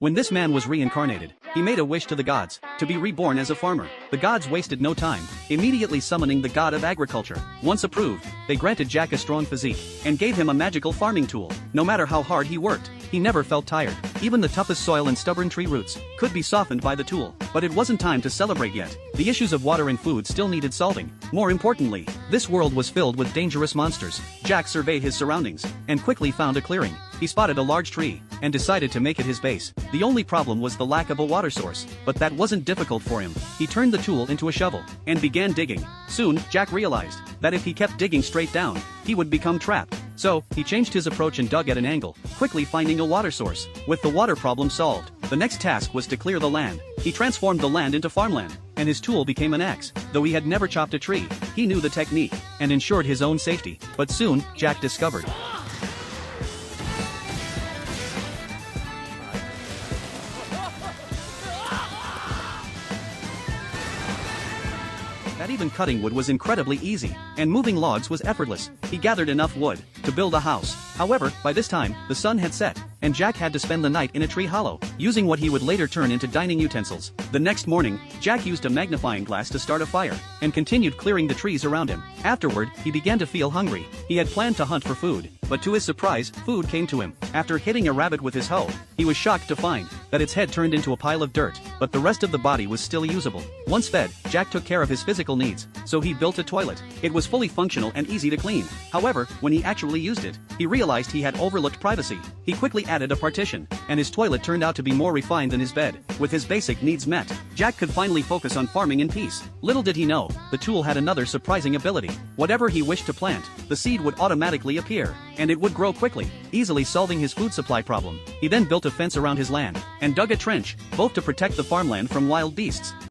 When this man was reincarnated, he made a wish to the gods, to be reborn as a farmer. The gods wasted no time, immediately summoning the god of agriculture. Once approved, they granted Jack a strong physique, and gave him a magical farming tool. No matter how hard he worked, he never felt tired. Even the toughest soil and stubborn tree roots could be softened by the tool. But it wasn't time to celebrate yet. The issues of water and food still needed solving. More importantly, this world was filled with dangerous monsters. Jack surveyed his surroundings, and quickly found a clearing. He spotted a large tree, and decided to make it his base. The only problem was the lack of a water source, but that wasn't difficult for him. He turned the tool into a shovel, and began digging. Soon, Jack realized that if he kept digging straight down, he would become trapped. So, he changed his approach and dug at an angle, quickly finding a water source. With the water problem solved, the next task was to clear the land. He transformed the land into farmland, and his tool became an axe. Though he had never chopped a tree, he knew the technique, and ensured his own safety. But soon, Jack discovered that even cutting wood was incredibly easy, and moving logs was effortless. He gathered enough wood to build a house. However, by this time, the sun had set, and Jack had to spend the night in a tree hollow, using what he would later turn into dining utensils. The next morning, Jack used a magnifying glass to start a fire, and continued clearing the trees around him. Afterward, he began to feel hungry. He had planned to hunt for food, but to his surprise, food came to him. After hitting a rabbit with his hoe, he was shocked to find that its head turned into a pile of dirt, but the rest of the body was still usable. Once fed, Jack took care of his physical needs, so he built a toilet. It was fully functional and easy to clean. However, when he actually used it, he realized he had overlooked privacy. He quickly added a partition, and his toilet turned out to be more refined than his bed. With his basic needs met, Jack could finally focus on farming in peace. Little did he know, the tool had another surprising ability. Whatever he wished to plant, the seed would automatically appear, and it would grow quickly, easily solving his food supply problem. He then built a fence around his land, and dug a trench, both to protect the farmland from wild beasts.